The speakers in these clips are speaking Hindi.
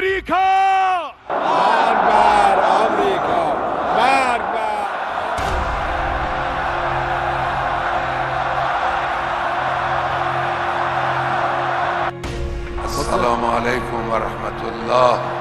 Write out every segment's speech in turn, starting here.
अमेरिका, बार बार अमेरिका, बार बार। अस्सलामु अलैकुम व रहमतुल्लाह।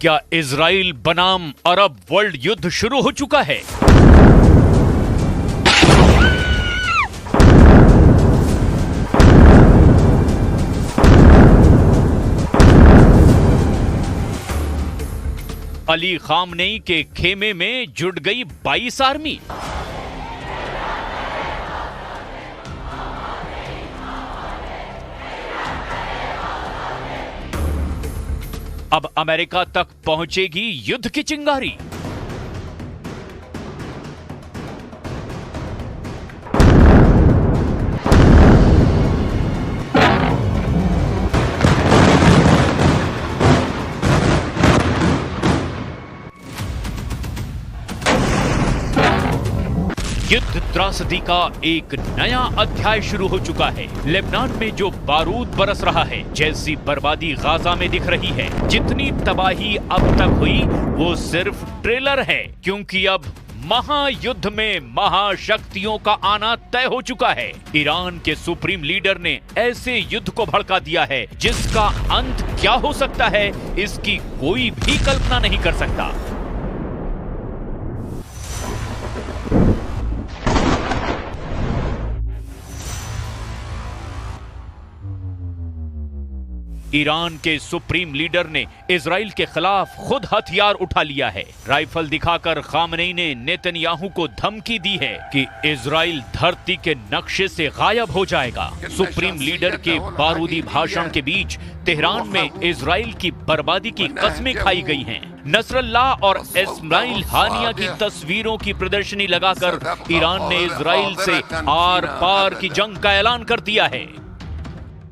क्या इजराइल बनाम अरब वर्ल्ड युद्ध शुरू हो चुका है? अली खामनेई के खेमे में जुट गई 22 आर्मी। अब अमेरिका तक पहुंचेगी युद्ध की चिंगारी। युद्ध त्रासदी का एक नया अध्याय शुरू हो चुका है। लेबनान में जो बारूद बरस रहा है, जैसी बर्बादी गाजा में दिख रही है, जितनी तबाही अब तक हुई वो सिर्फ ट्रेलर है, क्योंकि अब महायुद्ध में महाशक्तियों का आना तय हो चुका है। ईरान के सुप्रीम लीडर ने ऐसे युद्ध को भड़का दिया है जिसका अंत क्या हो सकता है, इसकी कोई भी कल्पना नहीं कर सकता। ईरान के सुप्रीम लीडर ने इजराइल के खिलाफ खुद हथियार उठा लिया है। राइफल दिखाकर खामनेई ने नेतन्याहू को धमकी दी है कि इजराइल धरती के नक्शे से गायब हो जाएगा। सुप्रीम लीडर के बारूदी भाषण के बीच तेहरान में इजराइल की बर्बादी की कस्में खाई गई हैं। नसरल्लाह और इस्माइल हानिया की तस्वीरों की प्रदर्शनी लगाकर ईरान ने इजराइल से आर पार की जंग का ऐलान कर दिया है।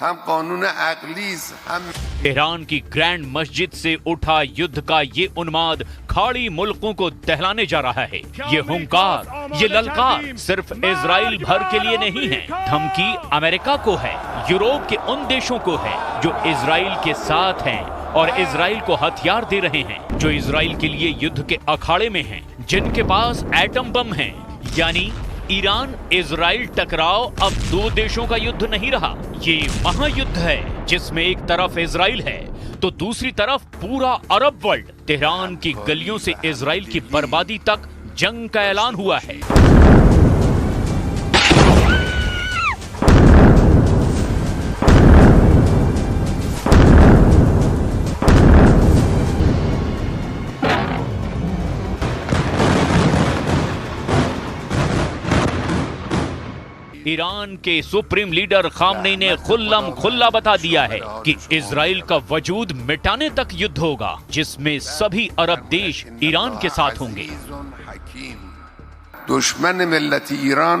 हम कानून अकलीस हम। तेहरान की ग्रैंड मस्जिद से उठा युद्ध का ये उन्माद खाड़ी मुल्कों को दहलाने जा रहा है। ये हुंकार, ये ललकार सिर्फ इजराइल भर के लिए नहीं है, धमकी अमेरिका को है, यूरोप के उन देशों को है जो इजराइल के साथ हैं और इजराइल को हथियार दे रहे हैं, जो इजराइल के लिए युद्ध के अखाड़े में हैं, जिनके पास एटम बम है। यानी ईरान इजराइल टकराव अब दो देशों का युद्ध नहीं रहा, ये महायुद्ध है जिसमें एक तरफ इजराइल है तो दूसरी तरफ पूरा अरब वर्ल्ड। तेहरान की गलियों से इजराइल की बर्बादी तक जंग का ऐलान हुआ है। ईरान के सुप्रीम लीडर खामनेई ने खुल्लम खुल्ला बता दिया है कि इजराइल का वजूद मिटाने तक युद्ध होगा, जिसमें सभी अरब देश ईरान के साथ होंगे। दुश्मन मिल्लत ईरान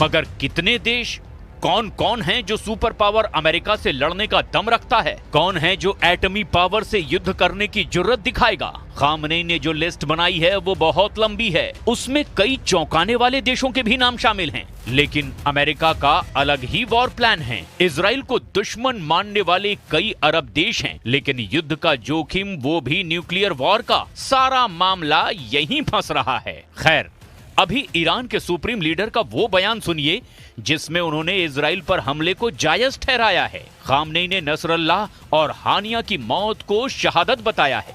मगर कितने देश कौन कौन है जो सुपर पावर अमेरिका से लड़ने का दम रखता है, कौन है जो एटमी पावर से युद्ध करने की जुर्रत दिखाएगा। खामनेई ने जो लिस्ट बनाई है वो बहुत लंबी है, उसमें कई चौंकाने वाले देशों के भी नाम शामिल हैं। लेकिन अमेरिका का अलग ही वॉर प्लान है। इजराइल को दुश्मन मानने वाले कई अरब देश हैं, लेकिन युद्ध का जोखिम वो भी न्यूक्लियर वॉर का। सारा मामला यहीं फंस रहा है। खैर, अभी ईरान के सुप्रीम लीडर का वो बयान सुनिए जिसमें उन्होंने इजराइल पर हमले को जायज ठहराया है। खामनेई ने नसरल्लाह और हानिया की मौत को शहादत बताया है।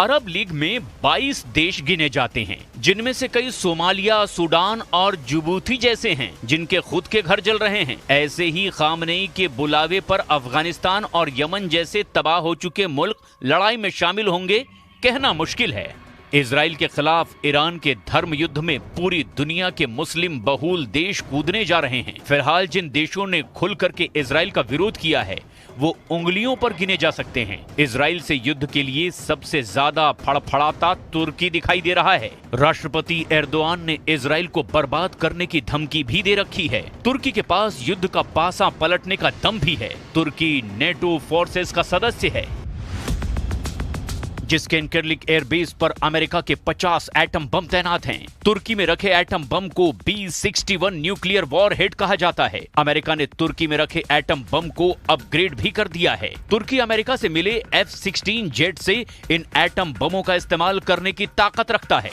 अरब लीग में 22 देश गिने जाते हैं, जिनमें से कई सोमालिया, सूडान और जिबूती जैसे हैं, जिनके खुद के घर जल रहे हैं। ऐसे ही खामनेई के बुलावे पर अफगानिस्तान और यमन जैसे तबाह हो चुके मुल्क लड़ाई में शामिल होंगे, कहना मुश्किल है। इजराइल के खिलाफ ईरान के धर्म युद्ध में पूरी दुनिया के मुस्लिम बहुल देश कूदने जा रहे हैं। फिलहाल जिन देशों ने खुल करके इजराइल का विरोध किया है वो उंगलियों पर गिने जा सकते हैं। इजराइल से युद्ध के लिए सबसे ज्यादा फड़फड़ाता तुर्की दिखाई दे रहा है। राष्ट्रपति एर्दोआन ने इजराइल को बर्बाद करने की धमकी भी दे रखी है। तुर्की के पास युद्ध का पासा पलटने का दम भी है। तुर्की नेटो फोर्सेस का सदस्य है, जिसके इनकर्लिक एयरबेस पर अमेरिका के 50 एटम बम तैनात हैं। तुर्की में रखे एटम बम को B-61 न्यूक्लियर वॉरहेड कहा जाता है। अमेरिका ने तुर्की में रखे एटम बम को अपग्रेड भी कर दिया है। तुर्की अमेरिका से मिले F-16 जेट से इन एटम बमों का इस्तेमाल करने की ताकत रखता है।